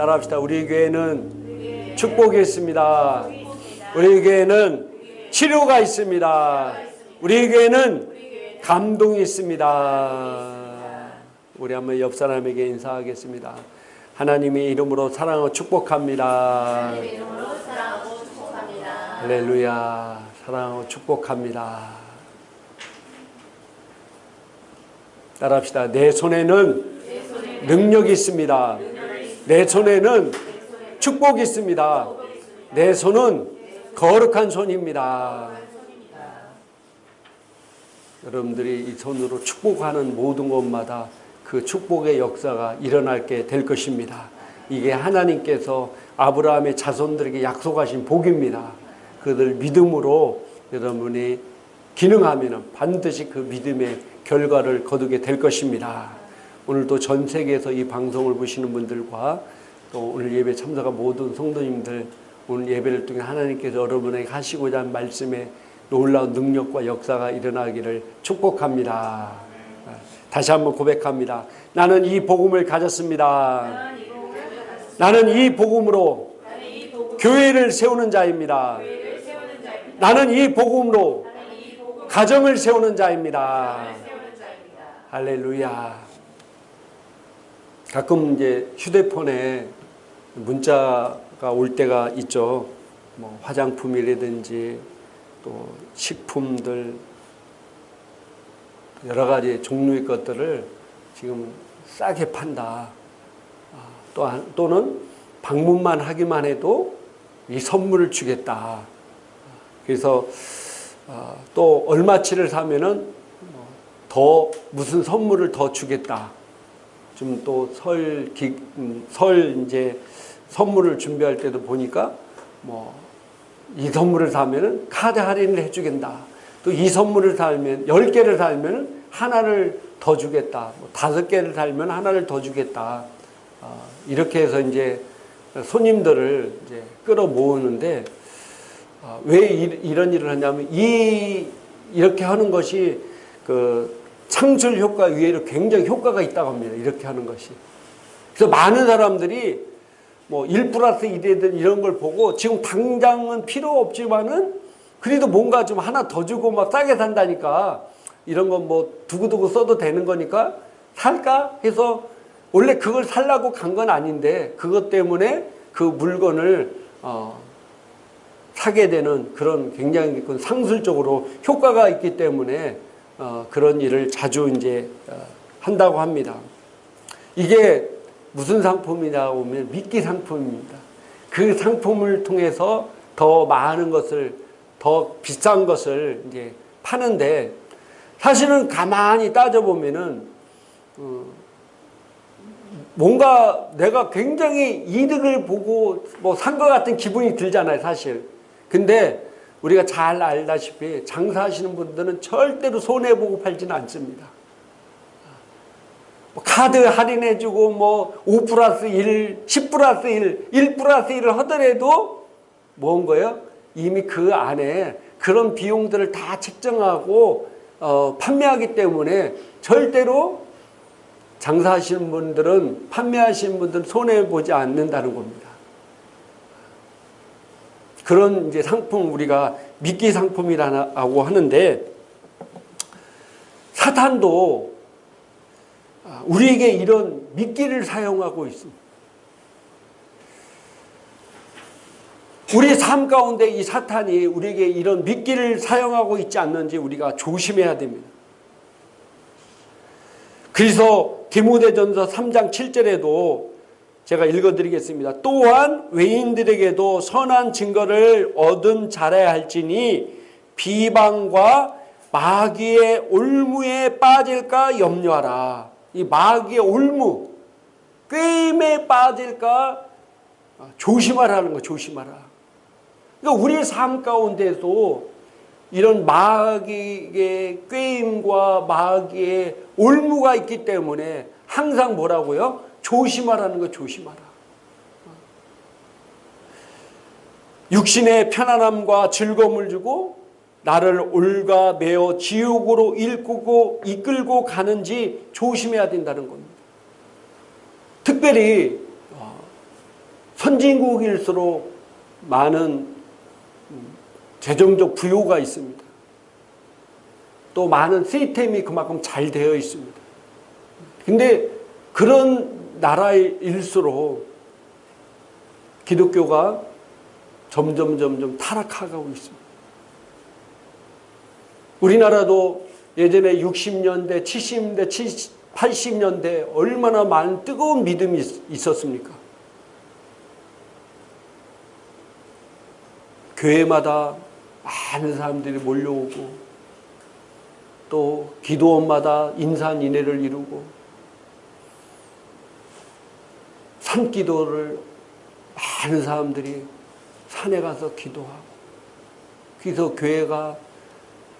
따라합시다. 우리 교회는 축복이 있습니다. 우리 교회는 치료가 있습니다. 우리 교회는 감동이 있습니다. 우리 한번 옆 사람에게 인사하겠습니다. 하나님의 이름으로 사랑하고 축복합니다. 할렐루야. 사랑하고 축복합니다. 따라합시다. 내 손에는 능력이 있습니다. 내 손에는 축복이 있습니다. 내 손은 거룩한 손입니다. 여러분들이 이 손으로 축복하는 모든 것마다 그 축복의 역사가 일어나게 될 것입니다. 이게 하나님께서 아브라함의 자손들에게 약속하신 복입니다. 그들 믿음으로 여러분이 기능하면 반드시 그 믿음의 결과를 거두게 될 것입니다. 오늘도 전 세계에서 이 방송을 보시는 분들과 또 오늘 예배 참석한 모든 성도님들, 오늘 예배를 통해 하나님께서 여러분에게 하시고자 한 말씀에 놀라운 능력과 역사가 일어나기를 축복합니다. 다시 한번 고백합니다. 나는 이 복음을 가졌습니다. 나는 이 복음으로 교회를 세우는 자입니다. 나는 이 복음으로 가정을 세우는 자입니다. 할렐루야. 가끔 이제 휴대폰에 문자가 올 때가 있죠. 뭐 화장품이라든지 또 식품들 여러 가지 종류의 것들을 지금 싸게 판다. 또는 방문만 하기만 해도 이 선물을 주겠다. 그래서 또 얼마치를 사면은 더 무슨 선물을 더 주겠다. 좀 또 설 이제 선물을 준비할 때도 보니까 뭐 이 선물을 사면은 카드 할인을 해주겠다. 또 이 선물을 사면 10개를 사면 하나를 더 주겠다. 5개를 사면 하나를 더 주겠다. 이렇게 해서 이제 손님들을 이제 끌어 모으는데 왜 이런 일을 하냐면 이렇게 하는 것이 그 창출 효과 외에도 굉장히 효과가 있다고 합니다. 이렇게 하는 것이. 그래서 많은 사람들이 뭐 1+1이든 이런 걸 보고 지금 당장은 필요 없지만은 그래도 뭔가 좀 하나 더 주고 막 싸게 산다니까 이런 건 뭐 두고두고 써도 되는 거니까 살까 해서 원래 그걸 살라고 간 건 아닌데 그것 때문에 그 물건을 사게 되는 그런 굉장히 상술적으로 효과가 있기 때문에 그런 일을 자주 이제 한다고 합니다. 이게 무슨 상품이냐고 하면 미끼 상품입니다. 그 상품을 통해서 더 많은 것을 더 비싼 것을 이제 파는데 사실은 가만히 따져보면은 뭔가 내가 굉장히 이득을 보고 뭐 산 것 같은 기분이 들잖아요, 사실. 근데 우리가 잘 알다시피 장사하시는 분들은 절대로 손해보고 팔지는 않습니다. 카드 할인해주고 뭐 5+1, 10+1, 1+1을 하더라도 뭔 거예요? 이미 그 안에 그런 비용들을 다 책정하고 판매하기 때문에 절대로 장사하시는 분들은 판매하시는 분들은 손해보지 않는다는 겁니다. 그런 이제 상품 우리가 미끼 상품이라고 하는데 사탄도 우리에게 이런 미끼를 사용하고 있습니다. 우리 삶 가운데 이 사탄이 우리에게 이런 미끼를 사용하고 있지 않는지 우리가 조심해야 됩니다. 그래서 디모데전서 3장 7절에도 제가 읽어드리겠습니다. 또한 외인들에게도 선한 증거를 얻음 잘해야 할지니 비방과 마귀의 올무에 빠질까 염려하라. 이 마귀의 올무, 꾀임에 빠질까 조심하라는 거, 조심하라. 그러니까 우리의 삶 가운데도 이런 마귀의 꾀임과 마귀의 올무가 있기 때문에 항상 뭐라고요? 조심하라는 거, 조심하라. 육신의 편안함과 즐거움을 주고 나를 올가 매어 지옥으로 이끌고 가는지 조심해야 된다는 겁니다. 특별히 선진국일수록 많은 재정적 부요가 있습니다. 또 많은 시스템이 그만큼 잘 되어 있습니다. 근데 그런 나라일수록 기독교가 점점 타락하고 있습니다. 우리나라도 예전에 60년대, 70년대, 80년대 얼마나 많은 뜨거운 믿음이 있었습니까? 교회마다 많은 사람들이 몰려오고 또 기도원마다 인산인해를 이루고 산기도를 많은 사람들이 산에 가서 기도하고 그래서 교회가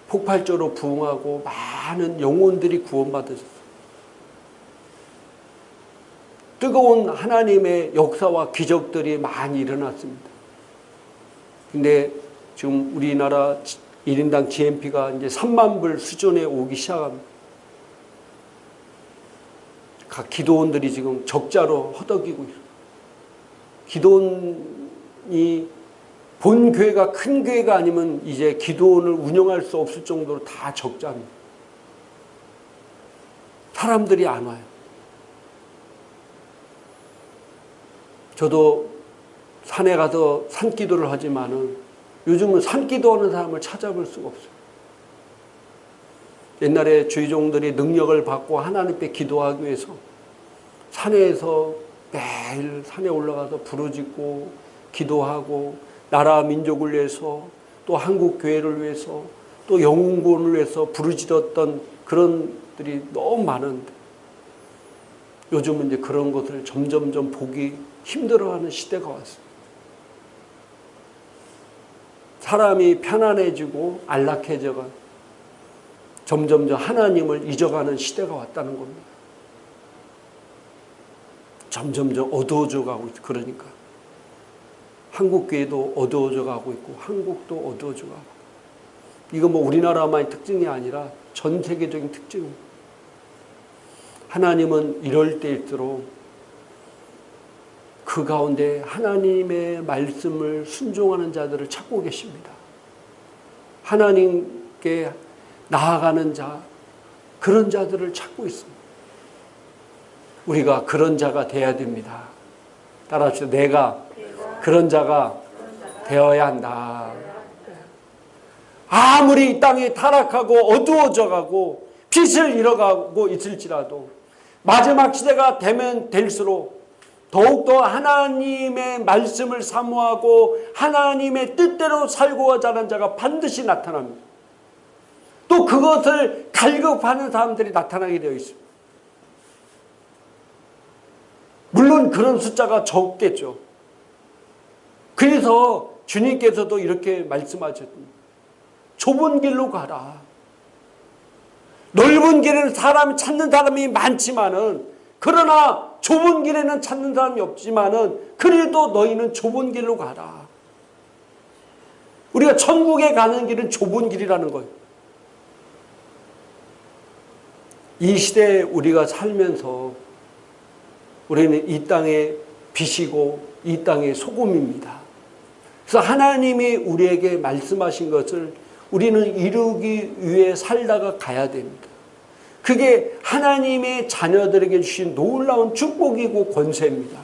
폭발적으로 부흥하고 많은 영혼들이 구원받으셨어요. 뜨거운 하나님의 역사와 기적들이 많이 일어났습니다. 근데 지금 우리나라 1인당 GNP가 이제 3만 불 수준에 오기 시작합니다. 각 기도원들이 지금 적자로 허덕이고 있어요. 기도원이 본 교회가 큰 교회가 아니면 이제 기도원을 운영할 수 없을 정도로 다 적자입니다. 사람들이 안 와요. 저도 산에 가서 산기도를 하지만은 요즘은 산기도하는 사람을 찾아볼 수가 없어요. 옛날에 주의종들이 능력을 받고 하나님께 기도하기 위해서 산에서 매일 산에 올라가서 부르짖고 기도하고 나라 민족을 위해서 또 한국 교회를 위해서 또 영혼구원을 위해서 부르짖었던 그런 들이 너무 많은데 요즘은 이제 그런 것을 점점점 보기 힘들어하는 시대가 왔어요. 사람이 편안해지고 안락해져가 점점점 하나님을 잊어가는 시대가 왔다는 겁니다. 점점점 어두워져 가고 있어요. 그러니까 한국교회도 어두워져 가고 있고 한국도 어두워져 가고 이거 뭐 우리나라만의 특징이 아니라 전 세계적인 특징입니다. 하나님은 이럴 때일수록 그 가운데 하나님의 말씀을 순종하는 자들을 찾고 계십니다. 하나님께 나아가는 자, 그런 자들을 찾고 있습니다. 우리가 그런 자가 되어야 됩니다. 따라합시다. 내가 그런 자가 되어야 한다. 아무리 이 땅이 타락하고 어두워져 가고 빛을 잃어가고 있을지라도 마지막 시대가 되면 될수록 더욱더 하나님의 말씀을 사모하고 하나님의 뜻대로 살고자 하는 자가 반드시 나타납니다. 또 그것을 갈급하는 사람들이 나타나게 되어 있습니다. 물론 그런 숫자가 적겠죠. 그래서 주님께서도 이렇게 말씀하셨습니다. 좁은 길로 가라. 넓은 길에는 사람이 찾는 사람이 많지만은 그러나 좁은 길에는 찾는 사람이 없지만은 그래도 너희는 좁은 길로 가라. 우리가 천국에 가는 길은 좁은 길이라는 거예요. 이 시대에 우리가 살면서 우리는 이 땅의 빛이고 이 땅의 소금입니다. 그래서 하나님이 우리에게 말씀하신 것을 우리는 이루기 위해 살다가 가야 됩니다. 그게 하나님의 자녀들에게 주신 놀라운 축복이고 권세입니다.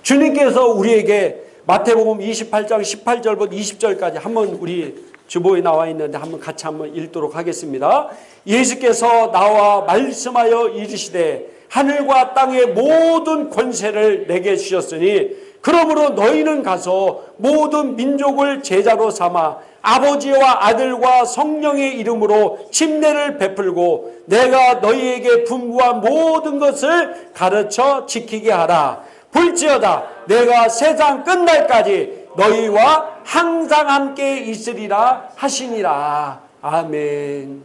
주님께서 우리에게 마태복음 28장 18절부터 20절까지 한번 우리 주보에 나와 있는데 한번 같이 한번 읽도록 하겠습니다. 예수께서 나와 말씀하여 이르시되 하늘과 땅의 모든 권세를 내게 주셨으니 그러므로 너희는 가서 모든 민족을 제자로 삼아 아버지와 아들과 성령의 이름으로 침례를 베풀고 내가 너희에게 분부한 모든 것을 가르쳐 지키게 하라. 볼지어다 내가 세상 끝날까지 너희와 항상 함께 있으리라 하시니라. 아멘.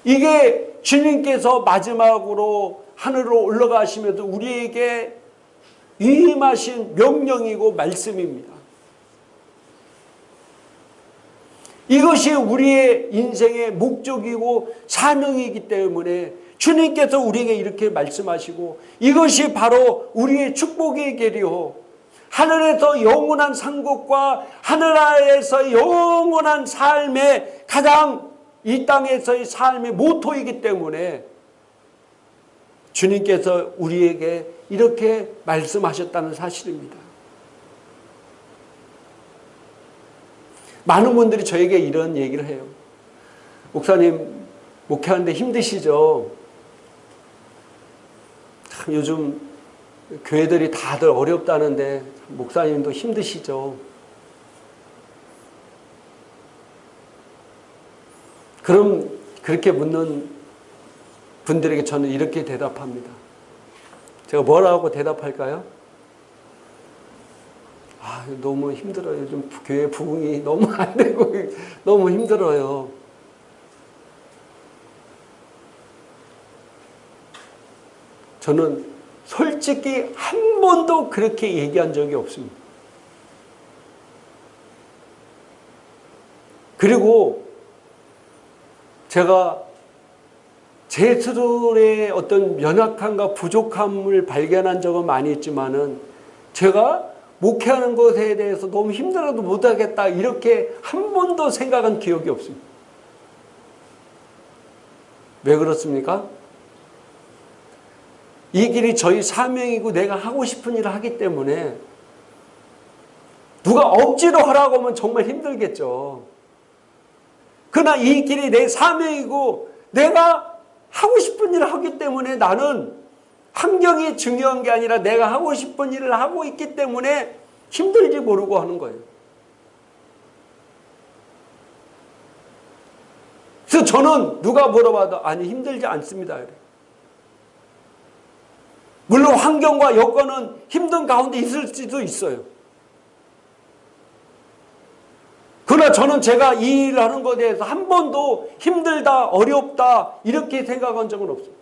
이게 주님께서 마지막으로 하늘로 올라가시면서 우리에게 위임하신 명령이고 말씀입니다. 이것이 우리의 인생의 목적이고 사명이기 때문에 주님께서 우리에게 이렇게 말씀하시고 이것이 바로 우리의 축복의 길이요 하늘에서 영원한 상급과 하늘 아래에서 영원한 삶의 가장 이 땅에서의 삶의 모토이기 때문에 주님께서 우리에게 이렇게 말씀하셨다는 사실입니다. 많은 분들이 저에게 이런 얘기를 해요. 목사님, 목회하는데 힘드시죠? 참 요즘 교회들이 다들 어렵다는데 목사님도 힘드시죠? 그럼 그렇게 묻는 분들에게 저는 이렇게 대답합니다. 제가 뭐라고 대답할까요? 너무 힘들어요. 요즘 교회 부흥이 너무 안 되고 너무 힘들어요. 저는 솔직히 한 번도 그렇게 얘기한 적이 없습니다. 그리고 제가 제 스스로의 어떤 연약함과 부족함을 발견한 적은 많이 있지만은 제가 목회하는 것에 대해서 너무 힘들어도 못하겠다 이렇게 한 번도 생각한 기억이 없습니다. 왜 그렇습니까? 이 길이 저희 사명이고 내가 하고 싶은 일을 하기 때문에 누가 억지로 하라고 하면 정말 힘들겠죠. 그러나 이 길이 내 사명이고 내가 하고 싶은 일을 하기 때문에 나는 환경이 중요한 게 아니라 내가 하고 싶은 일을 하고 있기 때문에 힘들지 모르고 하는 거예요. 그래서 저는 누가 물어봐도 아니 힘들지 않습니다. 물론 환경과 여건은 힘든 가운데 있을 수도 있어요. 그러나 저는 제가 이 일을 하는 것에 대해서 한 번도 힘들다, 어렵다 이렇게 생각한 적은 없어요.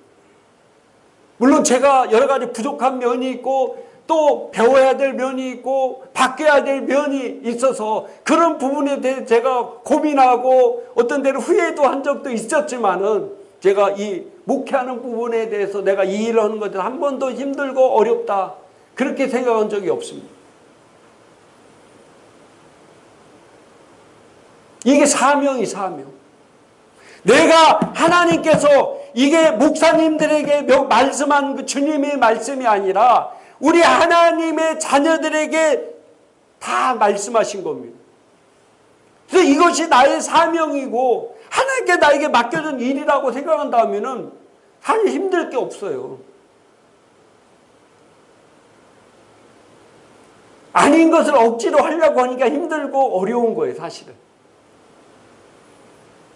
물론 제가 여러 가지 부족한 면이 있고 또 배워야 될 면이 있고 바뀌어야 될 면이 있어서 그런 부분에 대해 제가 고민하고 어떤 때는 후회도 한 적도 있었지만은 제가 이 목회하는 부분에 대해서 내가 이 일을 하는 것에 한 번도 힘들고 어렵다 그렇게 생각한 적이 없습니다. 이게 사명이 사명. 내가 하나님께서 이게 목사님들에게 말씀한 그 주님의 말씀이 아니라 우리 하나님의 자녀들에게 다 말씀하신 겁니다. 그래서 이것이 나의 사명이고 하나님께 나에게 맡겨준 일이라고 생각한다면은 사실 힘들 게 없어요. 아닌 것을 억지로 하려고 하니까 힘들고 어려운 거예요, 사실은.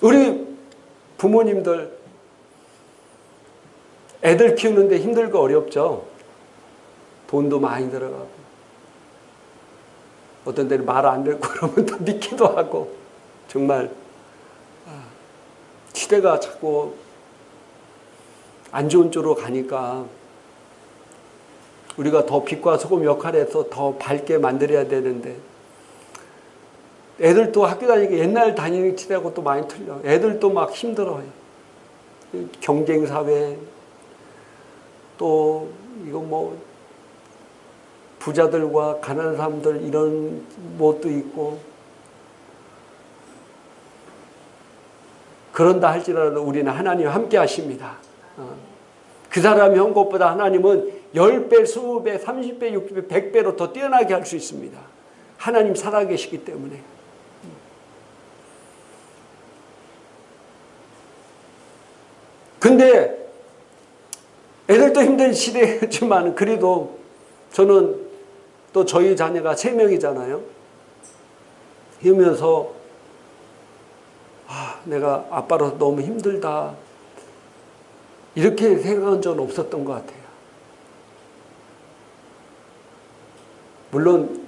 우리 부모님들 애들 키우는데 힘들고 어렵죠. 돈도 많이 들어가고 어떤 때는 말 안 듣고 그러면 또 믿기도 하고 정말 시대가 자꾸 안 좋은 쪽으로 가니까 우리가 더 빛과 소금 역할에서 더 밝게 만들어야 되는데 애들도 학교 다니니까 옛날 다니는 시대하고 또 많이 틀려. 애들도 막 힘들어요. 경쟁사회 또 이거 뭐 부자들과 가난한 사람들 이런 것도 있고 그런다 할지라도 우리는 하나님 함께 하십니다. 그 사람이 한 것보다 하나님은 10배, 20배, 30배, 60배, 100배로 더 뛰어나게 할 수 있습니다. 하나님 살아계시기 때문에. 근데 애들도 힘든 시대였지만 그래도 저는 또 저희 자녀가 3명이잖아요. 이러면서 내가 아빠로서 너무 힘들다 이렇게 생각한 적은 없었던 것 같아요. 물론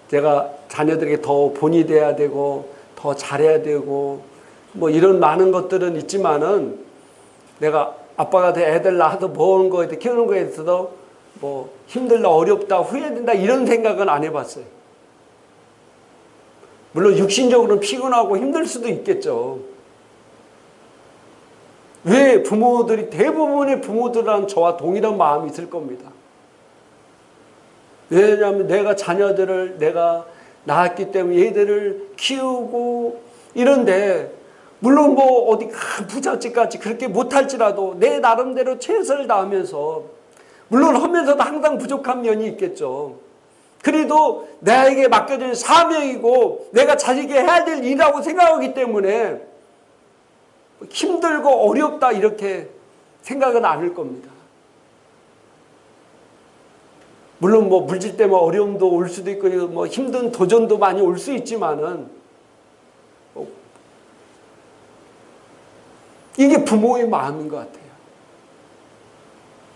제가 자녀들에게 더 본이 돼야 되고 더 잘해야 되고 뭐 이런 많은 것들은 있지만은 내가 아빠가 돼 애들 낳아서 모으는 거에 대해 키우는 거에 있어서 뭐 힘들다 어렵다 후회된다 이런 생각은 안 해봤어요. 물론 육신적으로는 피곤하고 힘들 수도 있겠죠. 왜 부모들이, 대부분의 부모들은 저와 동일한 마음이 있을 겁니다. 왜냐하면 내가 자녀들을 내가 낳았기 때문에 얘들을 키우고 이런데, 물론 뭐 어디 큰 부잣집까지 그렇게 못할지라도 내 나름대로 최선을 다하면서, 물론 하면서도 항상 부족한 면이 있겠죠. 그래도 나에게 맡겨진 사명이고 내가 자식이 해야 될 일이라고 생각하기 때문에 힘들고 어렵다 이렇게 생각은 않을 겁니다. 물론 뭐 물질 때문에 어려움도 올 수도 있고 뭐 힘든 도전도 많이 올 수 있지만은 이게 부모의 마음인 것 같아요.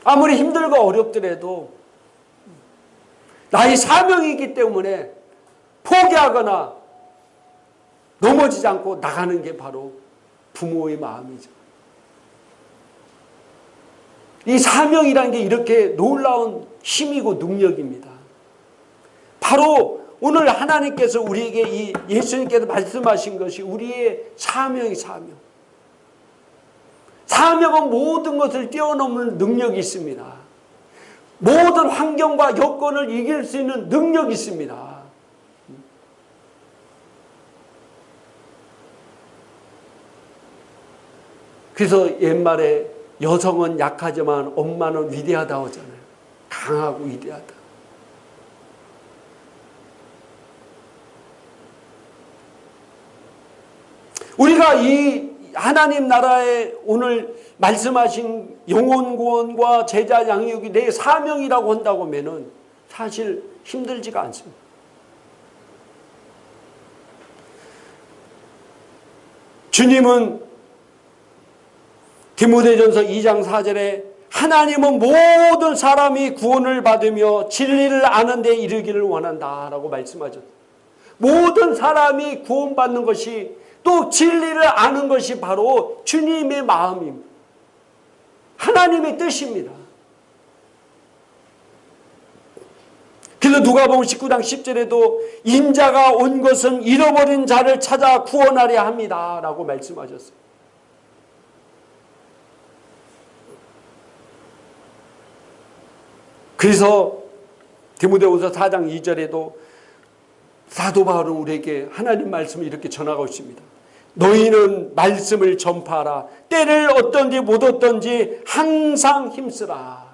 아무리 힘들고 어렵더라도 나의 사명이기 때문에 포기하거나 넘어지지 않고 나가는 게 바로 부모의 마음이죠. 이 사명이라는 게 이렇게 놀라운 힘이고 능력입니다. 바로 오늘 하나님께서 우리에게, 이 예수님께서 말씀하신 것이 우리의 사명이 사명. 사명은 모든 것을 뛰어넘는 능력이 있습니다. 모든 환경과 여건을 이길 수 있는 능력이 있습니다. 그래서 옛말에 여성은 약하지만 엄마는 위대하다 하잖아요. 강하고 위대하다. 우리가 이 하나님 나라에 오늘 말씀하신 영혼 구원과 제자 양육이 내 사명이라고 한다고 하면은 사실 힘들지가 않습니다. 주님은 디모데전서 2장 4절에 하나님은 모든 사람이 구원을 받으며 진리를 아는 데 이르기를 원한다라고 말씀하셨어요. 모든 사람이 구원받는 것이, 또 진리를 아는 것이 바로 주님의 마음입니다. 하나님의 뜻입니다. 그래서 누가복음 19장 10절에도 인자가 온 것은 잃어버린 자를 찾아 구원하려 합니다 라고 말씀하셨어요. 그래서 디모데후서 4장 2절에도 사도 바울은 우리에게 하나님 말씀을 이렇게 전하고 있습니다. 너희는 말씀을 전파하라. 때를 어떤지 못 어떤지 항상 힘쓰라.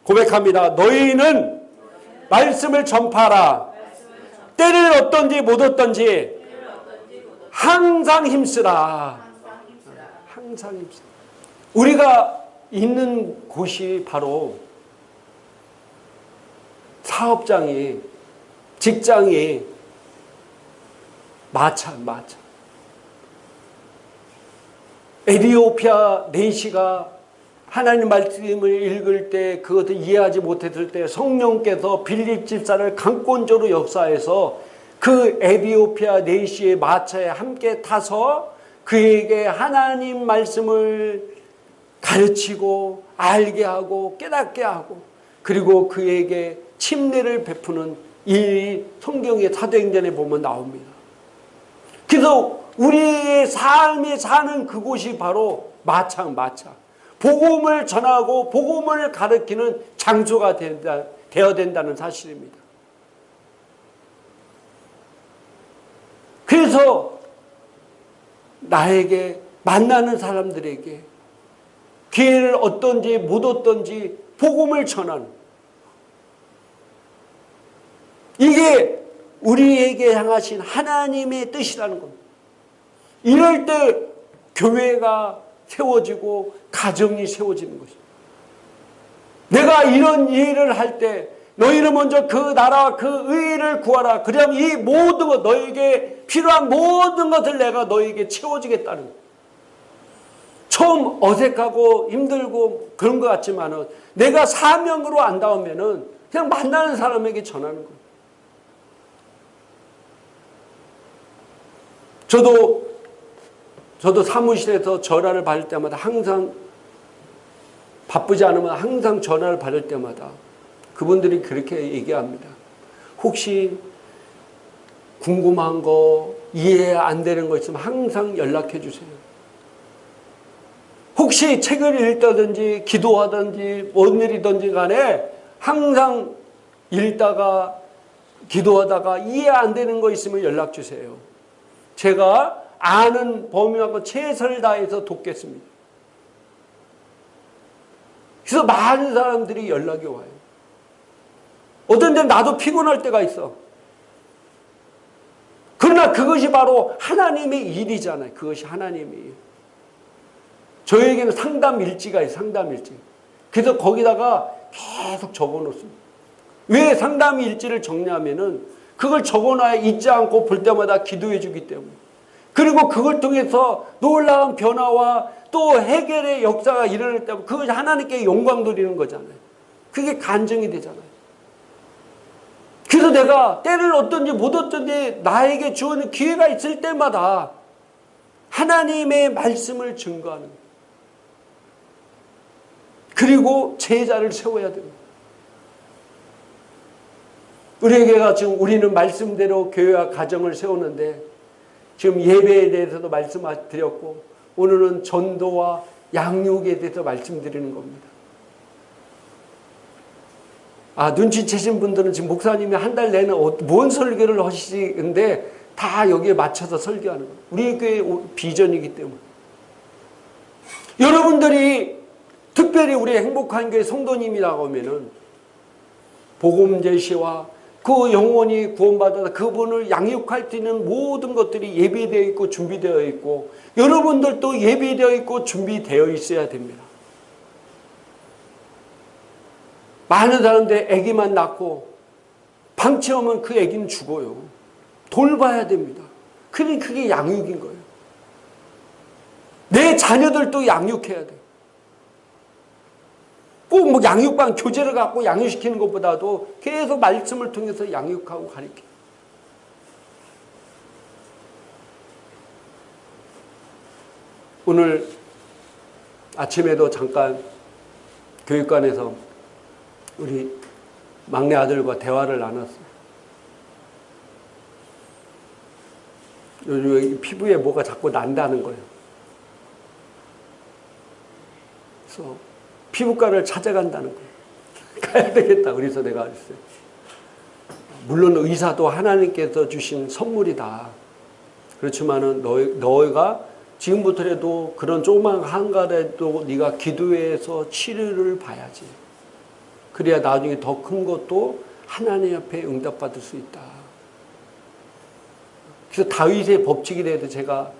고백합니다. 너희는 말씀을 전파하라. 때를 어떤지 못 어떤지 항상 힘쓰라. 항상 힘쓰라. 우리가 있는 곳이 바로 사업장이, 직장이 마차. 에디오피아 내시가 하나님 말씀을 읽을 때 그것을 이해하지 못했을 때 성령께서 빌립 집사를 강권적으로 역사해서 그 에디오피아 내시의 마차에 함께 타서 그에게 하나님 말씀을 가르치고 알게 하고 깨닫게 하고, 그리고 그에게 침례를 베푸는 이 성경의 사도행전에 보면 나옵니다. 그래서 우리의 삶이 사는 그곳이 바로 마차. 복음을 전하고 복음을 가르치는 장소가 되어야 된다는 사실입니다. 그래서 나에게, 만나는 사람들에게 기회를 얻든지 못 얻든지 복음을 전하는, 이게 우리에게 향하신 하나님의 뜻이라는 겁니다. 이럴 때 교회가 세워지고 가정이 세워지는 것입니다. 내가 이런 일을 할 때 너희는 먼저 그 나라와 그 의를 구하라. 그러면 이 모든 것, 너에게 필요한 모든 것을 내가 너에게 채워주겠다는 거예요. 처음 어색하고 힘들고 그런 것 같지만은 내가 사명으로 안 닿으면은 그냥 만나는 사람에게 전하는 거예요. 저도 사무실에서 전화를 받을 때마다 항상, 바쁘지 않으면 항상 전화를 받을 때마다 그분들이 그렇게 얘기합니다. 혹시 궁금한 거, 이해 안 되는 거 있으면 항상 연락해 주세요. 혹시 책을 읽다든지 기도하든지 뭔 일이든지 간에 항상 읽다가 기도하다가 이해 안 되는 거 있으면 연락 주세요. 제가 아는 범위하고 최선을 다해서 돕겠습니다. 그래서 많은 사람들이 연락이 와요. 어떤 데 나도 피곤할 때가 있어. 그러나 그것이 바로 하나님의 일이잖아요. 그것이 하나님의 일. 저에게는 상담 일지가 있어요. 상담 일지. 그래서 거기다가 계속 적어놓습니다. 왜 상담 일지를 적냐면은 그걸 적어놔야 잊지 않고 볼 때마다 기도해 주기 때문에. 그리고 그걸 통해서 놀라운 변화와 또 해결의 역사가 일어날 때 그것이 하나님께 영광 돌리는 거잖아요. 그게 간증이 되잖아요. 그래서 내가 때를 어떤지 못 어떤지 나에게 주어진 기회가 있을 때마다 하나님의 말씀을 증거하는 거예요. 그리고 제자를 세워야 됩니다. 우리에게가 지금 우리는 말씀대로 교회와 가정을 세우는데 지금 예배에 대해서도 말씀드렸고 오늘은 전도와 양육에 대해서 말씀드리는 겁니다. 눈치채신 분들은 지금 목사님이 한 달 내내 뭔 설교를 하시는데 다 여기에 맞춰서 설교하는 거예요. 우리 교회의 비전이기 때문에. 여러분들이 특별히 우리 행복한 교회 성도님이라고 하면은 복음 제시와 그 영혼이 구원받아서 그분을 양육할 수 있는 모든 것들이 예비되어 있고 준비되어 있고 여러분들도 예비되어 있고 준비되어 있어야 됩니다. 많은 사람들 아기만 낳고 방치하면 그 아기는 죽어요. 돌봐야 됩니다. 그게 양육인 거예요. 내 자녀들도 양육해야 돼요. 꼭 뭐 양육반 교재를 갖고 양육시키는 것보다도 계속 말씀을 통해서 양육하고 가르쳐요. 오늘 아침에도 잠깐 교육관에서 우리 막내 아들과 대화를 나눴어요. 요즘 피부에 뭐가 자꾸 난다는 거예요. 그래서 피부과를 찾아간다는 거예요. 가야 되겠다. 그래서 내가 그랬어요. 물론 의사도 하나님께서 주신 선물이다. 그렇지만은 너희가 지금부터라도 그런 조그만 한가라도 네가 기도해서 치료를 봐야지. 그래야 나중에 더 큰 것도 하나님 앞에 응답받을 수 있다. 그래서 다윗의 법칙에 대해서 제가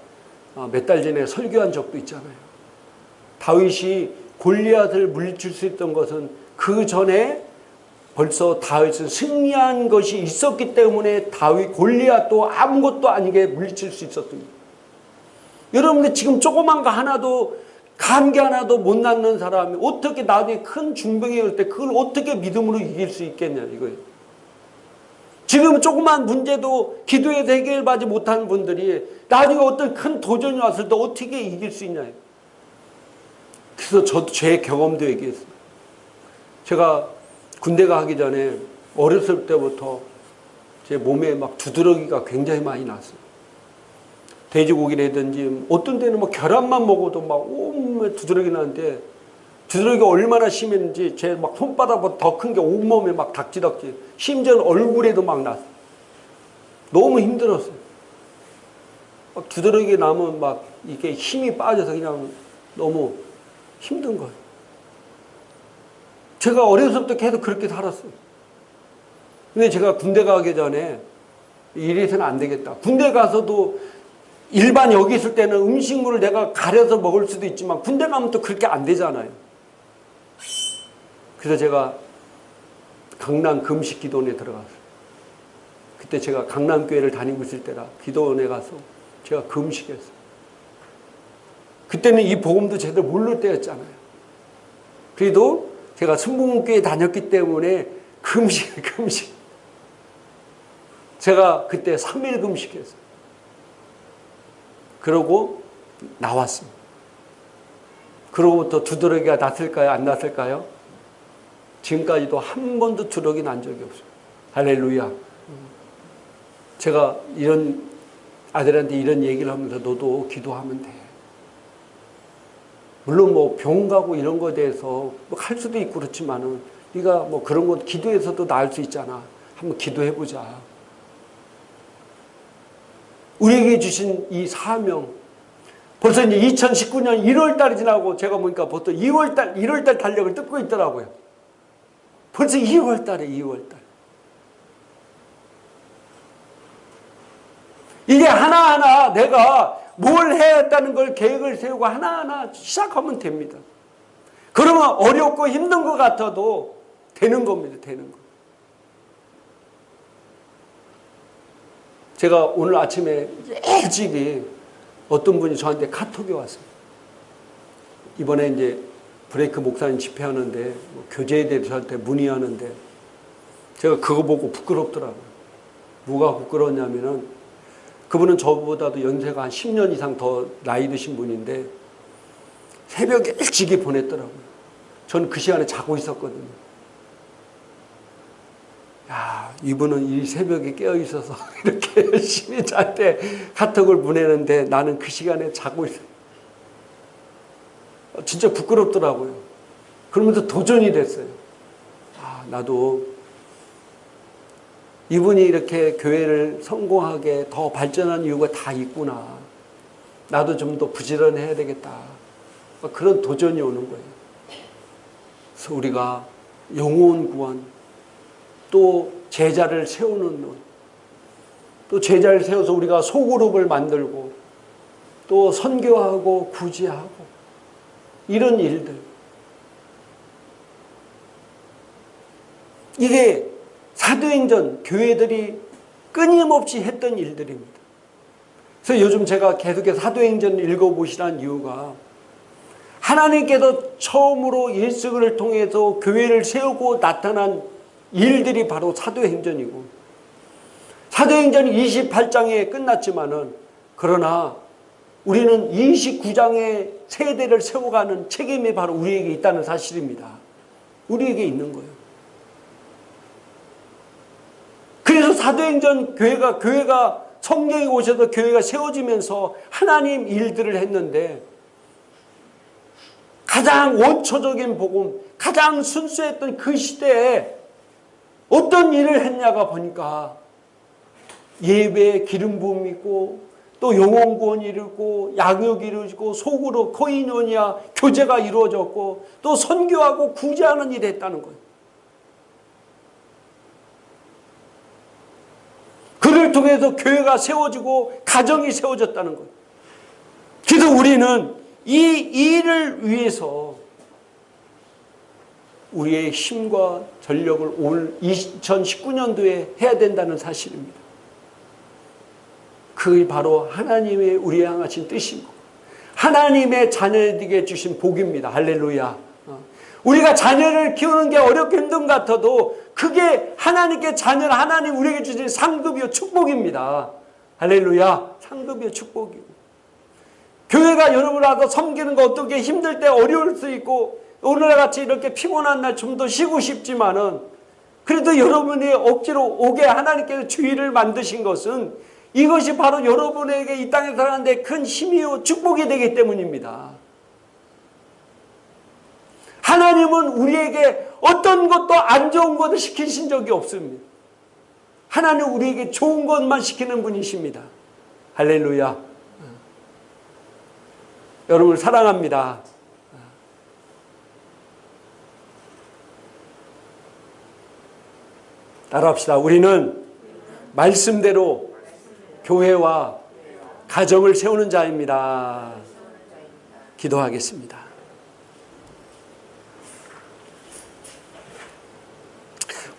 몇 달 전에 설교한 적도 있잖아요. 다윗이 골리앗을 물리칠 수 있던 것은 그 전에 벌써 다윗은 승리한 것이 있었기 때문에 골리앗도 아무것도 아니게 물리칠 수 있었습니다. 여러분들 지금 조그만 거 하나도 감기 하나도 못 낫는 사람이 어떻게 나중에 큰 중병이 올 때 그걸 어떻게 믿음으로 이길 수 있겠냐 이거예요. 지금 조그만 문제도 기도에서 해결받지 못하는 분들이 나중에 어떤 큰 도전이 왔을 때 어떻게 이길 수 있냐. 그래서 저도 제 경험도 얘기했어요. 제가 군대 가기 전에 어렸을 때부터 제 몸에 막 두드러기가 굉장히 많이 났어요. 돼지고기라든지 어떤 때는 뭐 계란만 먹어도 막 온몸에 두드러기 나는데 두드러기가 얼마나 심했는지 제 막 손바닥보다 더 큰 게 온몸에 막 닥지닥지 심지어는 얼굴에도 막 났어요. 너무 힘들었어요. 막 두드러기 나면 막 이게 힘이 빠져서 그냥 너무 힘든 거예요. 제가 어렸을 때 계속 그렇게 살았어요. 근데 제가 군대 가기 전에 이래서는 안 되겠다. 군대 가서도 일반 여기 있을 때는 음식물을 내가 가려서 먹을 수도 있지만 군대 가면 또 그렇게 안 되잖아요. 그래서 제가 강남 금식 기도원에 들어갔어요. 그때 제가 강남교회를 다니고 있을 때라 기도원에 가서 제가 금식했어요. 그때는 이 복음도 제대로 모를 때였잖아요. 그래도 제가 순복음교회 다녔기 때문에 금식. 제가 그때 3일 금식했어요. 그러고 나왔습니다. 그로부터 두드러기가 났을까요? 안 났을까요? 지금까지도 한 번도 두드러기 난 적이 없어요. 할렐루야. 제가 아들한테 이런 얘기를 하면서 너도 기도하면 돼. 물론 뭐 병 가고 이런 거에 대해서 뭐 할 수도 있고 그렇지만은 네가 뭐 그런 것 기도해서도 나을 수 있잖아. 한번 기도해 보자. 우리에게 주신 이 사명, 벌써 이제 2019년 1월 달이 지나고 제가 보니까 보통 2월 달, 1월 달 달력을 뜯고 있더라고요. 벌써 2월 달에 2월 달. 이게 하나하나 내가 뭘 해야 했다는 걸 계획을 세우고 하나하나 시작하면 됩니다. 그러면 어렵고 힘든 것 같아도 되는 겁니다. 되는 거. 제가 오늘 아침에 일찍이 어떤 분이 저한테 카톡이 왔어요. 이번에 이제 브레이크 목사님 집회하는데 교제에 대해서 저한테 문의하는데 제가 그거 보고 부끄럽더라고요. 뭐가 부끄러웠냐면은 그분은 저보다도 연세가 한 10년 이상 더 나이 드신 분인데 새벽에 일찍이 보냈더라고요. 저는 그 시간에 자고 있었거든요. 야, 이분은 이 새벽에 깨어 있어서 이렇게 열심히 저한테 카톡을 보내는데 나는 그 시간에 자고 있어요. 진짜 부끄럽더라고요. 그러면서 도전이 됐어요. 아, 나도 이분이 이렇게 교회를 성공하게 더 발전한 이유가 다 있구나. 나도 좀 더 부지런해야 되겠다. 그런 도전이 오는 거예요. 그래서 우리가 영혼 구원, 또 제자를 세우는 것, 또 제자를 세워서 우리가 소그룹을 만들고 또 선교하고 구제하고 이런 일들, 이게 사도행전 교회들이 끊임없이 했던 일들입니다. 그래서 요즘 제가 계속해서 사도행전을 읽어보시라는 이유가 하나님께서 처음으로 예수를 통해서 교회를 세우고 나타난 일들이 바로 사도행전이고, 사도행전이 28장에 끝났지만은 그러나 우리는 29장의 세대를 세워가는 책임이 바로 우리에게 있다는 사실입니다. 우리에게 있는 거예요. 그래서 사도행전 교회가 성령이 오셔서 교회가 세워지면서 하나님 일들을 했는데 가장 원초적인 복음, 가장 순수했던 그 시대에 어떤 일을 했냐가 보니까 예배에 기름 부음이 있고 또 영혼 구원이 이루고 양육이 이루어지고 속으로 코이노니아 교제가 이루어졌고 또 선교하고 구제하는 일을 했다는 거예요. 그를 통해서 교회가 세워지고 가정이 세워졌다는 거예요. 그래서 우리는 이 일을 위해서 우리의 힘과 전력을 올 2019년도에 해야 된다는 사실입니다. 그게 바로 하나님의 우리에 향하신 뜻이고 하나님의 자녀에게 주신 복입니다. 할렐루야. 우리가 자녀를 키우는 게 어렵고 힘든 것 같아도 그게 하나님께 자녀를 하나님 우리에게 주신 상급이요 축복입니다. 할렐루야. 상급이요 축복이고, 교회가 여러분 와서 섬기는 거 어떻게 힘들 때 어려울 수 있고 오늘같이 이렇게 피곤한 날 좀 더 쉬고 싶지만은 그래도 여러분이 억지로 오게 하나님께서 주의를 만드신 것은 이것이 바로 여러분에게 이 땅에 살아가는데 큰 힘이요 축복이 되기 때문입니다. 하나님은 우리에게 어떤 것도 안 좋은 것을 시키신 적이 없습니다. 하나님은 우리에게 좋은 것만 시키는 분이십니다. 할렐루야. 여러분을 사랑합니다. 따라합시다. 우리는 말씀대로 교회와 가정을 세우는 자입니다. 기도하겠습니다.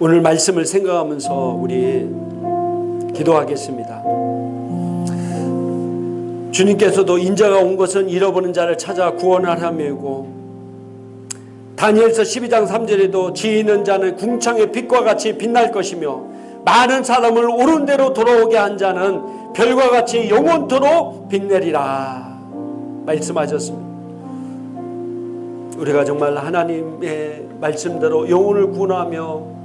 오늘 말씀을 생각하면서 우리 기도하겠습니다. 주님께서도 인자가 온 것은 잃어버린 자를 찾아 구원하려며고, 다니엘서 12장 3절에도 지혜 있는 자는 궁창의 빛과 같이 빛날 것이며 많은 사람을 옳은 대로 돌아오게 한 자는 별과 같이 영원토록 빛내리라 말씀하셨습니다. 우리가 정말 하나님의 말씀대로 영혼을 구원하며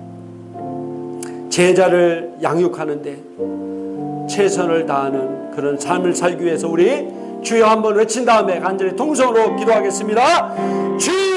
제자를 양육하는데 최선을 다하는 그런 삶을 살기 위해서 우리 주여 한번 외친 다음에 간절히 통성으로 기도하겠습니다. 주여